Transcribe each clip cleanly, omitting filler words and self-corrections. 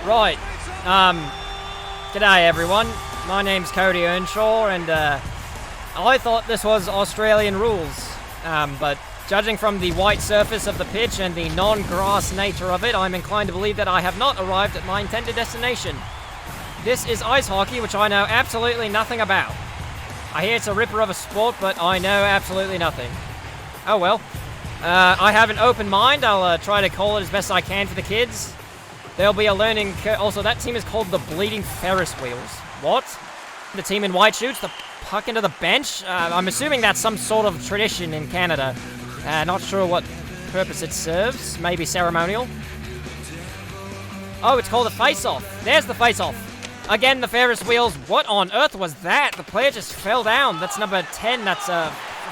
Right. G'day everyone. My name's Cody Earnshaw, and I thought this was Australian rules. But judging from the white surface of the pitch and the non-grass nature of it, I'm inclined to believe that I have not arrived at my intended destination. This is ice hockey, which I know absolutely nothing about. I hear it's a ripper of a sport, but I know absolutely nothing. Oh well. I have an open mind. I'll try to call it as best I can for the kids. There'll be a learning curve. Also, that team is called the Bleeding Ferris Wheels. What? The team in white shoots the puck into the bench? I'm assuming that's some sort of tradition in Canada. Not sure what purpose it serves. Maybe ceremonial. Oh, it's called a face-off. There's the face-off. Again, the Ferris wheels. What on earth was that? The player just fell down. That's number 10. That's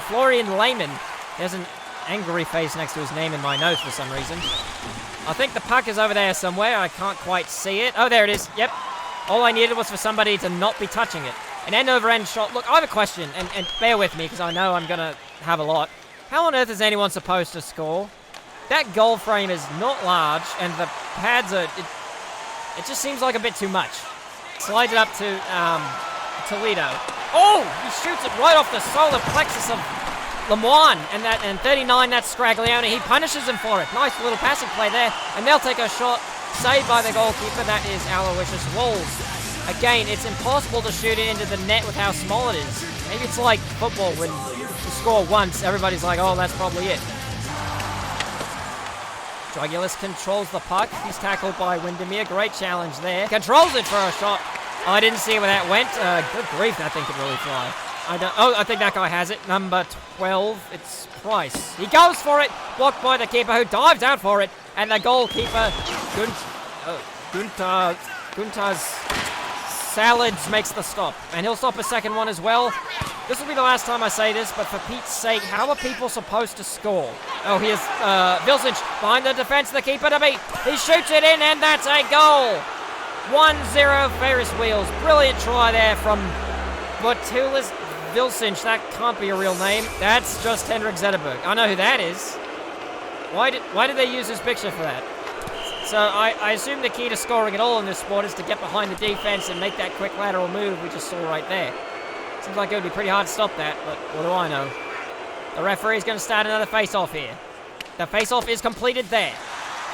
Florian Lehman. There's an angry face next to his name in my notes for some reason. I think the puck is over there somewhere. I can't quite see it. Oh, there it is. Yep. All I needed was for somebody to not be touching it. An end-over-end shot. Look, I have a question, and bear with me because I know I'm going to have a lot. How on earth is anyone supposed to score? That goal frame is not large, and the pads are... It just seems like a bit too much. Slides it up to Toledo. Oh! He shoots it right off the solar plexus of Lemoine, and 39, that's Scraglione. He punishes him for it. Nice little passing play there, and they'll take a shot. Saved by the goalkeeper. That is Aloysius Walls. Again, it's impossible to shoot it into the net with how small it is. Maybe it's like football when you score once, everybody's like, oh, that's probably it. Dragulus controls the puck. He's tackled by Windermere. Great challenge there. Controls it for a shot. Oh, I didn't see where that went. Good grief, that thing could really fly. I think that guy has it. Number 12, it's Price. He goes for it, blocked by the keeper who dives out for it, and the goalkeeper, Guntar's Salads makes the stop, and he'll stop a second one as well. This will be the last time I say this, but for Pete's sake, how are people supposed to score? Oh, here's Vilsic behind the defense, the keeper to beat. He shoots it in, and that's a goal. 1-0 Ferris wheels. Brilliant try there from Botulis Vilsic. That can't be a real name. That's just Henrik Zetterberg. I know who that is. Why did they use his picture for that? So I assume the key to scoring at all in this sport is to get behind the defense and make that quick lateral move we just saw right there. Seems like it would be pretty hard to stop that, but what do I know? The referee's going to start another face-off here. The face-off is completed there.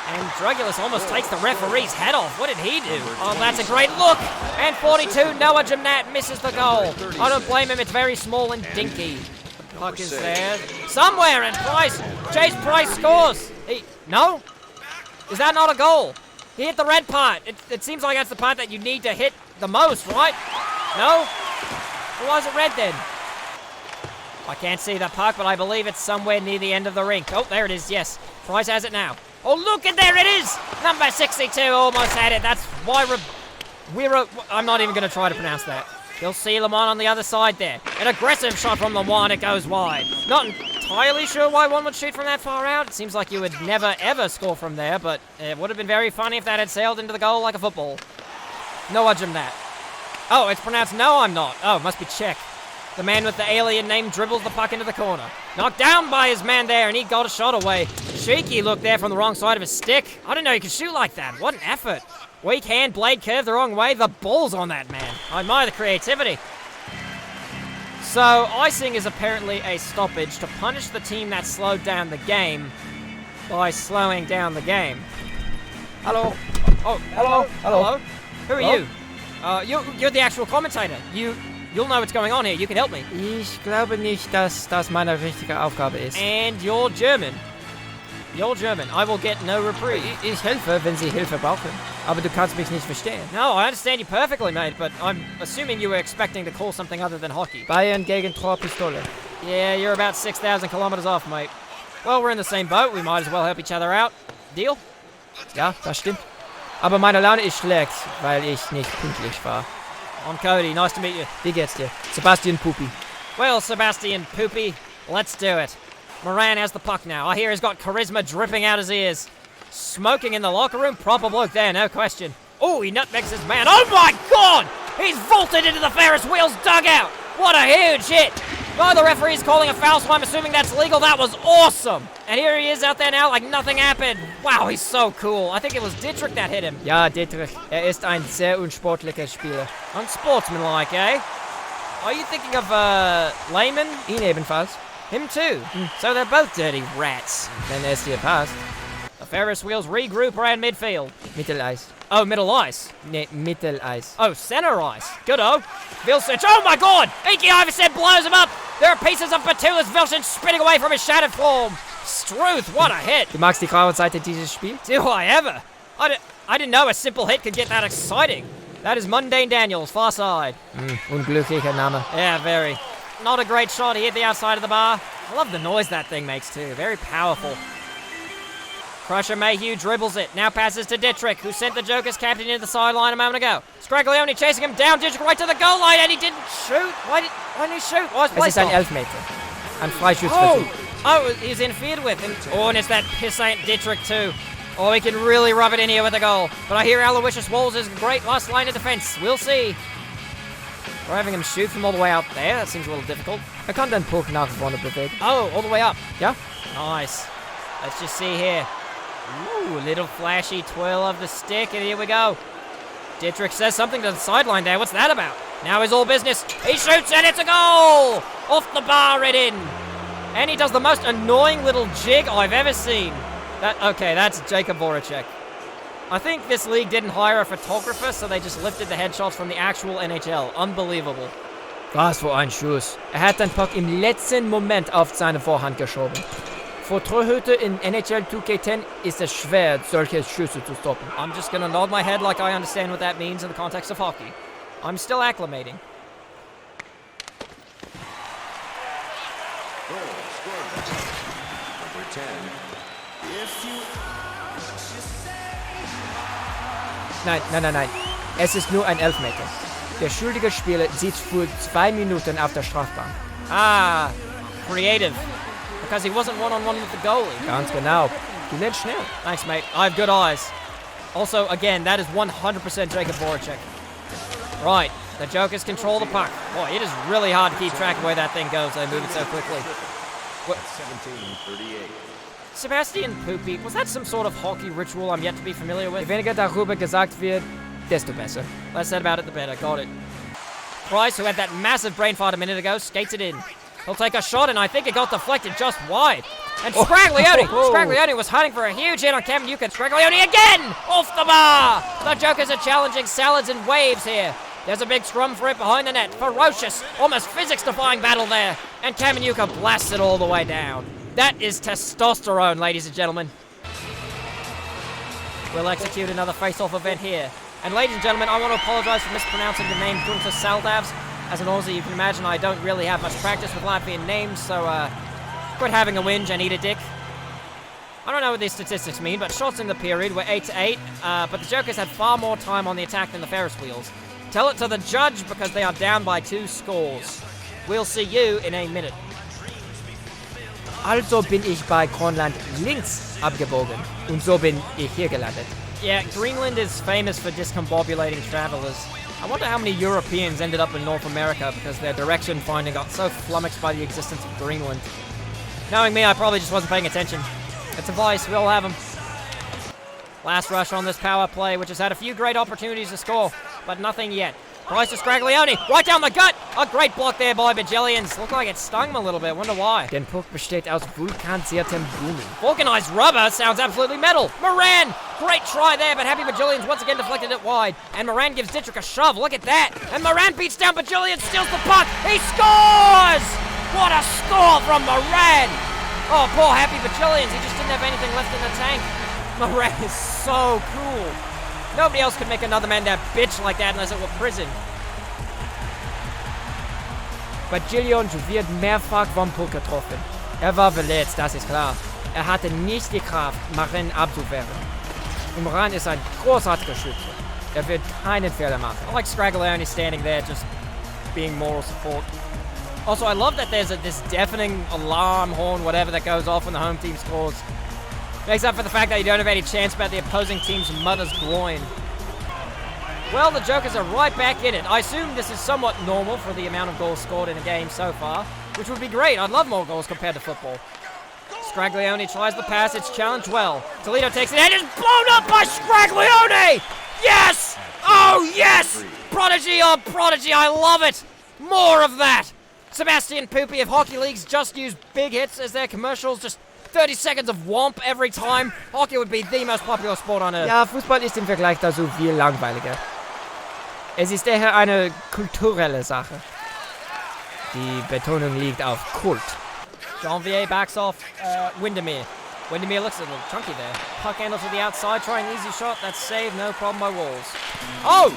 And Dragulus almost takes the referee's head off. What did he do? Oh, that's a great look. And 42, Noah Gymnat misses the goal. I don't blame him. It's very small and dinky. The puck is there. Somewhere, and Chase Price scores. No? Is that not a goal? He hit the red part. It seems like that's the part that you need to hit the most, right? No? Well, why is it red then? I can't see the puck, but I believe it's somewhere near the end of the rink. Oh, there it is, yes. Price has it now. Oh, look, and there it is! Number 62 almost had it. That's why I'm not even going to try to pronounce that. You'll see Lamont on the other side there. An aggressive shot from Lamont. It goes wide. Not entirely sure why one would shoot from that far out. It seems like you would never, ever score from there, but it would have been very funny if that had sailed into the goal like a football. No Gymnat. Oh, it's pronounced no, I'm not. Oh, it must be Czech. The man with the alien name dribbles the puck into the corner. Knocked down by his man there, and he got a shot away. Cheeky look there from the wrong side of his stick. I didn't know he could shoot like that. What an effort. Weak hand, blade curve the wrong way. The ball's on that man. I admire the creativity. So, icing is apparently a stoppage to punish the team that slowed down the game by slowing down the game. Hello. Oh, hello. Hello. Who are you? You're the actual commentator. You'll know what's going on here. You can help me. Ich glaube nicht, dass das meine richtige Aufgabe ist. And you're German. You're German. I will get no reprieve. Ich helfe, wenn Sie Hilfe brauchen. Aber du kannst mich nicht verstehen. No, I understand you perfectly, mate, but I'm assuming you were expecting to call something other than hockey. Bayern gegen Torpistole. Yeah, you're about 6,000 kilometers off, mate. Well, we're in the same boat. We might as well help each other out. Deal? Ja, das stimmt. Aber meine Laune ist schlecht, weil ich nicht pünktlich war. I'm Cody. Nice to meet you. Wie geht's dir? Sebastian Poopy. Well, Sebastian Poopy, let's do it. Moran has the puck now. I hear he's got charisma dripping out his ears. Smoking in the locker room. Proper bloke there, no question. Oh, he nutmegs his man. Oh my God! He's vaulted into the Ferris wheels dugout. What a huge hit. Oh, the referee's calling a foul, so I'm assuming that's legal. That was awesome. And here he is out there now like nothing happened. Wow, he's so cool. I think it was Dietrich that hit him. Ja, Dietrich. Ist ein sehr unsportlicher Spieler. Unsportsmanlike, eh? Are you thinking of, Lehman? Ihn ebenfalls. Him too. So they're both dirty rats. Wenn es dir passt. The Ferris wheels regroup around midfield. Mitteleis. Oh, middle ice. Ne, Mitteleis. Oh, center ice. Good-o. Vilsic. Oh, my God! Iki Iversen blows him up. There are pieces of Batulis Vilsic spinning away from his shattered form. Struth, what a hit. Du magst die graue Seite dieses Spiels? Do I ever? I didn't know a simple hit could get that exciting. That is Mundane Daniels, far side. Unglücklicher Name. Yeah, very. Not a great shot. He hit the outside of the bar. I love the noise that thing makes, too. Very powerful. Crusher Mayhew dribbles it. Now passes to Dietrich, who sent the Joker's captain into the sideline a moment ago. Scraglione chasing him down. Dietrich right to the goal line, and he didn't shoot. Why didn't he shoot? Why was Es ist ein Elfmeter. Ein Freischussversuch. Oh, he's interfered with. And it's that pissant Dietrich, too. Oh, he can really rub it in here with a goal. But I hear Aloysius Walls is a great last line of defense. We'll see. We're having him shoot from all the way out there. That seems a little difficult. Kann den Puck nach vorne bewegen. Oh, all the way up. Ja? Nice. Let's just see here. Ooh, little flashy twirl of the stick, and here we go. Dietrich says something to the sideline there. What's that about? Now is all business. He shoots, and it's a goal! Off the bar and in. And he does the most annoying little jig I've ever seen. Okay, that's Jacob Voracek. I think this league didn't hire a photographer, so they just lifted the headshots from the actual NHL. Unbelievable. Was für ein Schuss. Hat den Puck im letzten Moment auf seine Vorhand geschoben. Für Torhüter in NHL 2K10 ist es schwer, solche Schüsse zu stoppen. I'm just gonna nod my head like I understand what that means in the context of hockey. I'm still acclimating. Number 10. Nein. Es ist nur ein Elfmeter. Der schuldige Spieler sitzt für 2 Minuten auf der Strafbank. Ah, creative. Because he wasn't one-on-one with the goalie. Ganz genau. Du lernst schnell. Thanks, mate. I have good eyes. Also, again, that is 100% Jacob Voracek. Right, the Jokers control the puck. Boy, it is really hard to keep track of where that thing goes. They move it so quickly. What? 17:38. Sebastian Poopy, was that some sort of hockey ritual I'm yet to be familiar Je with? weniger darüber gesagt wird, desto besser. Less said about it, the better. Got it. Price, who had that massive brain fart a minute ago, skates it in. He'll take a shot, and I think it got deflected just wide. And Scraglione was hunting for a huge hit on Cam Newton. Scraglione again! Off the bar! The Jokers are challenging salads and waves here. There's a big scrum for it behind the net. Ferocious, almost physics-defying battle there. And Kamenuka blasts it all the way down. That is testosterone, ladies and gentlemen. We'll execute another face-off event here. And ladies and gentlemen, I want to apologize for mispronouncing the name Gunter Saldavs. As an Aussie, you can imagine I don't really have much practice with Latvian names, so quit having a whinge and eat a dick. I don't know what these statistics mean, but shots in the period were 8-8, but the Jokers had far more time on the attack than the Ferris wheels. Tell it to the judge because they are down by 2 scores. We'll see you in a minute. Also bin ich bei Grönland links abgebogen und so bin ich hier gelandet. Yeah, Greenland is famous for discombobulating travelers. I wonder how many Europeans ended up in North America because their direction finding got so flummoxed by the existence of Greenland. Knowing me, I probably just wasn't paying attention. It's a vice, we all have them. Last rush on this power play, which has had a few great opportunities to score, but nothing yet. Price to Scraglione, right down the gut! A great block there by Bajillions. Looked like it stung him a little bit, wonder why. Der Puck besteht aus vulkanisiertem Gummi. Vulcanized rubber sounds absolutely metal. Moran, great try there, but Happy Bajillions once again deflected it wide. And Moran gives Dietrich a shove, look at that. And Moran beats down Bajillions, steals the puck. He scores! What a score from Moran! Oh, poor Happy Bajillions, he just didn't have anything left in the tank. Moran is so cool. Nobody else could make another man that bitch like that unless it were prison. Bajillions wird mehrfach vom Puck getroffen. War verletzt, das ist klar. Hatte nicht die Kraft, Moran abzuwehren. Moran ist ein großartiger Schütze. Wird keinen Fehler machen. I like Scraglione standing there just being moral support. Also, I love that there's this deafening alarm horn, whatever, that goes off when the home team scores. Makes up for the fact that you don't have any chance about the opposing team's mother's groin. Well, the Jokers are right back in it. I assume this is somewhat normal for the amount of goals scored in a game so far. which would be great. I'd love more goals compared to football. Scaglione tries the pass. It's challenged well. Toledo takes it and is blown up by Scaglione! Yes! Oh, yes! Prodigy on prodigy. I love it. More of that. Sebastian Pupi of Hockey Leagues just use big hits as their commercials. Just 30 seconds of womp every time. Hockey would be the most popular sport on earth. Ja, Fußball ist im Vergleich dazu viel langweiliger. Es ist eher eine kulturelle Sache. Die Betonung liegt auf Kult. Janvier backs off Windermere. Windermere looks a little chunky there. Puck handle to the outside, trying an easy shot. That's saved, no problem by Walls. Oh!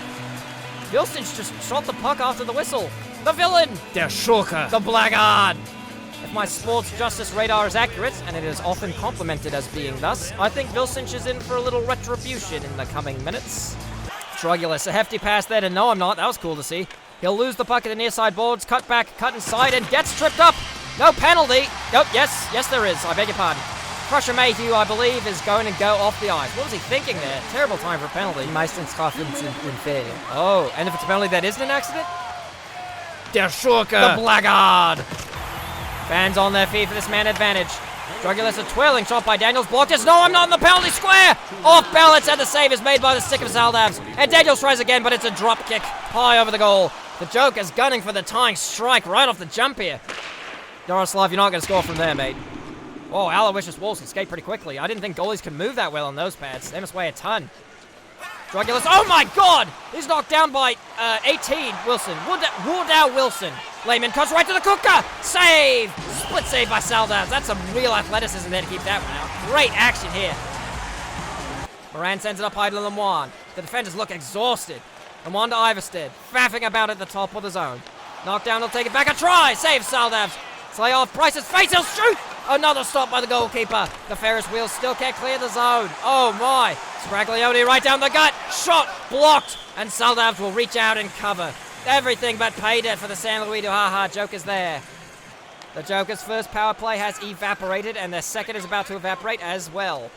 Vilstich just shot the puck after the whistle. The villain! Der Schurke! The blackguard! If my sports justice radar is accurate, and it is often complimented as being thus, I think Vilstich is in for a little retribution in the coming minutes. Drugulus, a hefty pass there to No I'm Not. That was cool to see. He'll lose the puck at the near side boards, cut back, cut inside, and gets tripped up. No penalty. Nope, yes there is. I beg your pardon. Crusher Mayhew, I believe, is going to go off the ice. What was he thinking there? Terrible time for a penalty. Die meisten Strafen sind unfair. Oh, and if it's a penalty that isn't an accident? Der Schurke! The blackguard! Fans on their feet for this man advantage. Drugulus, a twirling shot by Daniels, blocked. It's No I'm Not in the penalty square! Off balance, and the save is made by the stick of Saldavs. And Daniels tries again, but it's a drop kick high over the goal. The Joker's gunning for the tying strike right off the jump here. Yaroslav, you're not going to score from there, mate. Oh, Aloysius Walls can skate pretty quickly. I didn't think goalies could move that well on those pads. They must weigh a ton. Drugulus, oh my god! He's knocked down by 18, Wilson. Wardow Wilson. Lehman cuts right to the cooker! Save! Split save by Saldavs. That's some real athleticism there to keep that one out. Great action here. Moran sends it up high to Lemoine. The defenders look exhausted. Lemoine to Iverstead, faffing about at the top of the zone. Knockdown, he'll take it back, a try! Save Saldavs. Slay off Price's face, he'll shoot! Another stop by the goalkeeper. The Ferris wheels still can't clear the zone. Oh my! Scaglione right down the gut. Shot blocked, and Saldavs will reach out and cover. Everything but pay dirt for the San Luis Haha Jokers there. The Jokers' first power play has evaporated, and their second is about to evaporate as well.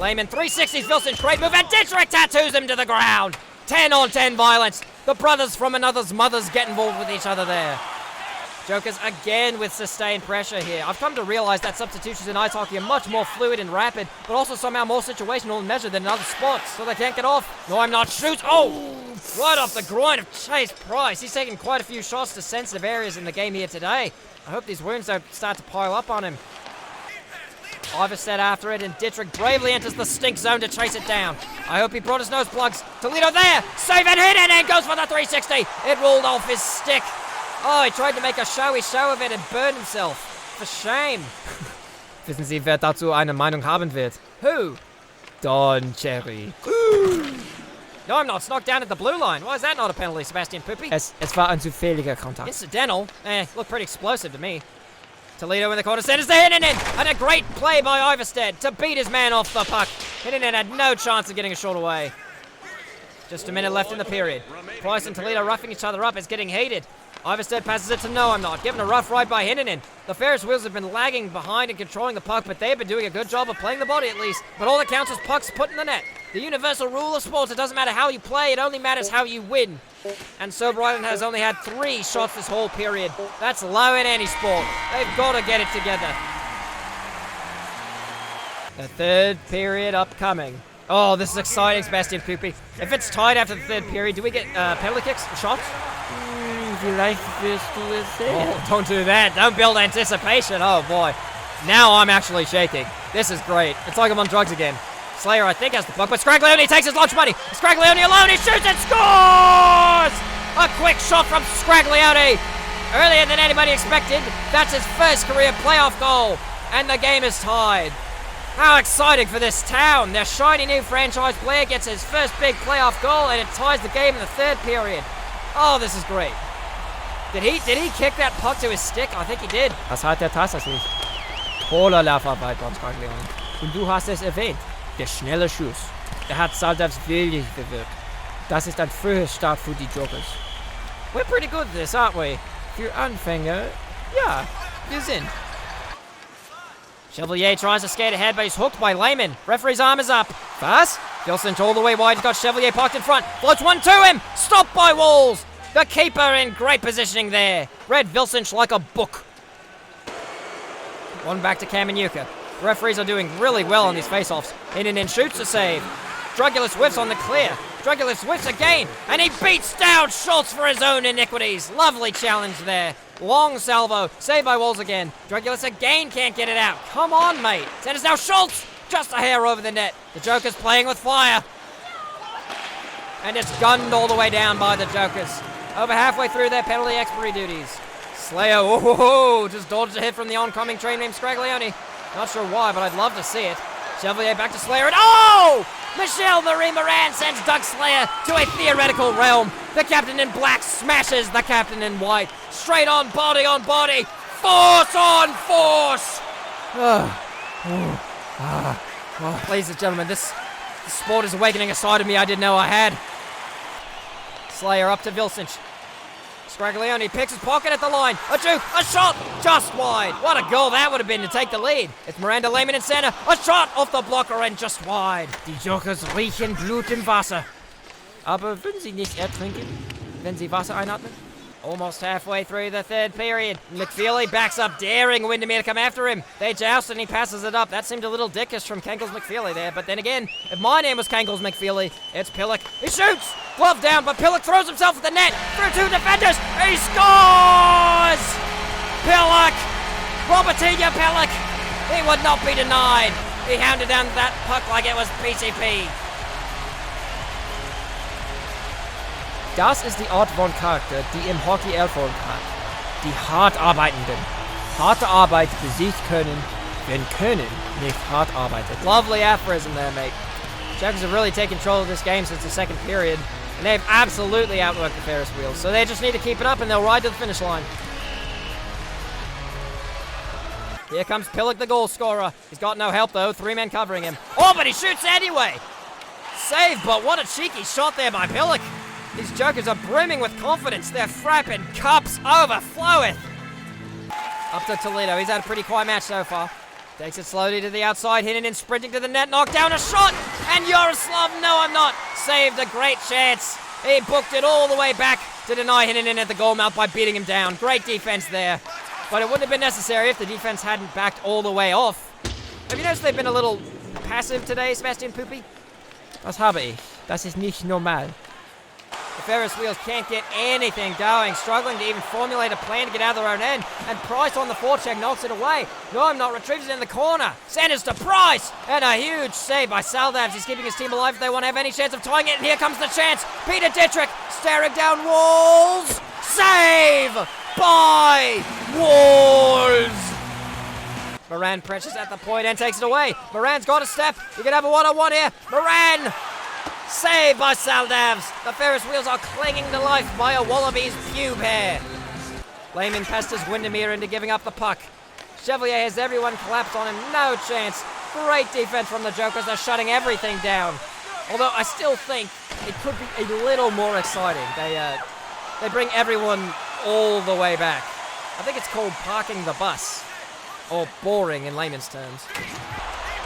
Lehman 360s Vilson, great move, and Dietrich tattoos him to the ground. 10-on-10 violence. The brothers from another's mothers get involved with each other there. Jokers again with sustained pressure here. I've come to realize that substitutions in ice hockey are much more fluid and rapid, but also somehow more situational and measured than in other sports, so they can't get off. No, I'm not shoots. Oh! Right off the groin of Chase Price. He's taken quite a few shots to sensitive areas in the game here today. I hope these wounds don't start to pile up on him. Iverstead after it, and Dietrich bravely enters the stink zone to chase it down. I hope he brought his nose plugs. Toledo there! Save and hit, and then goes for the 360. It rolled off his stick. Oh, he tried to make a showy show of it and burned himself. For shame. Wissen Sie, wer dazu eine Meinung haben wird? Who? Don Cherry. No, I'm not. It's knocked down at the blue line. Why is that not a penalty, Sebastian Pupi? Es war ein zufälliger Kontakt. Incidental? Looked pretty explosive to me. Toledo in the corner centers the Hininen, and a great play by Iverstead to beat his man off the puck. Hininen had no chance of getting a shot away. Just a minute left in the period. Price and Toledo roughing each other up. It's getting heated. Iverstead passes it to No I'm Not, given a rough ride by Hininen. The Ferris wheels have been lagging behind and controlling the puck, but they've been doing a good job of playing the body at least. But all that counts is pucks put in the net. The universal rule of sports, it doesn't matter how you play, it only matters how you win. And Sober Island has only had 3 shots this whole period. That's low in any sport. They've got to get it together. The third period upcoming. Oh, this is exciting, Sebastian Pupi. If it's tied after the third period, do we get penalty kicks, shots? Vielleicht wirst du es sehen. Oh, don't do that. Don't build anticipation. Oh, boy. Now I'm actually shaking. This is great. It's like I'm on drugs again. Slayer, I think, has the puck, but Scaglione takes his lunch money. Scaglione alone, he shoots and scores! A quick shot from Scaglione. Earlier than anybody expected. That's his first career playoff goal. And the game is tied. How exciting for this town. Their shiny new franchise player gets his first big playoff goal, and it ties the game in the third period. Oh, this is great. Did he kick that puck to his stick? I think he did. Was hat der Tassas nicht? Toller Laufarbeit beim Scaglione. Und du hast es erwähnt. Der schnelle Schuss. Der hat Saldavs willig bewirkt. Das ist ein früher Start für die Jokers. We're pretty good at this, aren't we? Für Anfänger, ja, wir sind. Chevalier tries to skate ahead, but he's hooked by Lehman. Referee's arm is up. Fast. Gilson all the way wide. He's got Chevalier parked in front. Floats one to him. Stopped by Walls. The keeper in great positioning there. Read Vilcinch like a book. One back to Kamenuka. The referees are doing really well on these face-offs. Hininen shoots a save. Drugulus whiffs on the clear. Drugulus whiffs again, and he beats down Schultz for his own iniquities. Lovely challenge there. Long salvo. Saved by Walls again. Drugulus again can't get it out. Come on, mate. Send us now Schultz. Just a hair over the net. The Joker's playing with fire. And it's gunned all the way down by the Jokers. Over halfway through their penalty expiry duties. Slayer, just dodged a hit from the oncoming train named Scraglione. Not sure why, but I'd love to see it. Chevalier back to Slayer, and Michelle Marie Moran sends Doug Slayer to a theoretical realm. The captain in black smashes the captain in white. Straight on body, force on force! Ladies and gentlemen, this sport is awakening a side of me I didn't know I had. Slayer up to Vilcinch. Scraglione picks his pocket at the line. A juke, a shot, just wide. What a goal that would have been to take the lead. It's Miranda Lehmann in center. A shot off the blocker and just wide. Die Jokers riechen Blut im Wasser. Aber würden sie nicht ertrinken, wenn sie Wasser einatmen? Almost halfway through the third period. McFeely backs up, daring Windermere to come after him. They joust and he passes it up. That seemed a little dickish from Kankles McFeely there. But then again, if my name was Kankles McFeely, it's Pillock. He shoots! Glove down, but Pillock throws himself at the net. Through two defenders. He scores! Pillock! Robertinho Pillock! He would not be denied. He hounded down that puck like it was PCP. Das ist die Art von Charakter, die im Hockey Erfolg hat. Die hart arbeitenden. Harte Arbeit besiegt können, wenn Können nicht hart arbeitet. Lovely aphorism there, mate. Jokers have really taken control of this game since the second period, and they've absolutely outworked the Ferris wheels, so they just need to keep it up and they'll ride to the finish line. Here comes Pillock, the goal scorer. He's got no help though, 3 men covering him. Oh, but he shoots anyway! Save, but what a cheeky shot there by Pillock. These Jokers are brimming with confidence. Their frapping cups overfloweth. Up to Toledo. He's had a pretty quiet match so far. Takes it slowly to the outside. Hininen sprinting to the net. Knocked down a shot. And Yaroslav, no I'm not, saved a great chance. He booked it all the way back to deny Hininen at the goal mouth by beating him down. Great defense there. But it wouldn't have been necessary if the defense hadn't backed all the way off. Have you noticed they've been a little passive today, Sebastian Poopy? Das habe ich. Das ist nicht normal. The Ferris wheels can't get anything going, struggling to even formulate a plan to get out of their own end. And Price on the forecheck knocks it away. No, I'm not. Retrieves it in the corner. Centers to Price. And a huge save by Saldavs. He's keeping his team alive if they want to have any chance of tying it. And here comes the chance. Peter Dittrich staring down Walls. Save by Walls. Moran pressures at the point and takes it away. Moran's got a step. He can have a one-on-one here. Moran! Saved by Saldavs. The Ferris wheels are clinging to life by a Wallaby's pube hair. Lehman pesters Windermere into giving up the puck. Chevalier has everyone collapsed on him. No chance. Great defense from the Jokers. They're shutting everything down. Although I still think it could be a little more exciting. They bring everyone all the way back. I think it's called parking the bus. Or boring in layman's terms.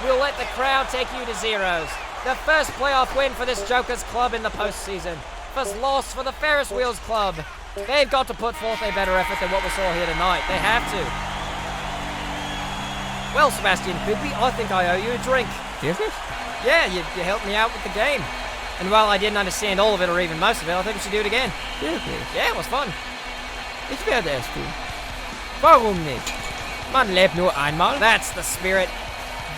We'll let the crowd take you to zeros. The first playoff win for this Jokers club in the postseason. First loss for the Ferris Wheels club. They've got to put forth a better effort than what we saw here tonight. They have to. Well, Sebastian Poopy, I think I owe you a drink. Wirklich? Yeah, you helped me out with the game. And while I didn't understand all of it or even most of it, I think we should do it again. Wirklich? Yeah, it was fun. Ich werde es tun. Warum nicht? Man lebt nur einmal. That's the spirit.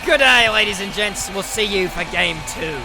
Good day, ladies and gents. We'll see you for game 2.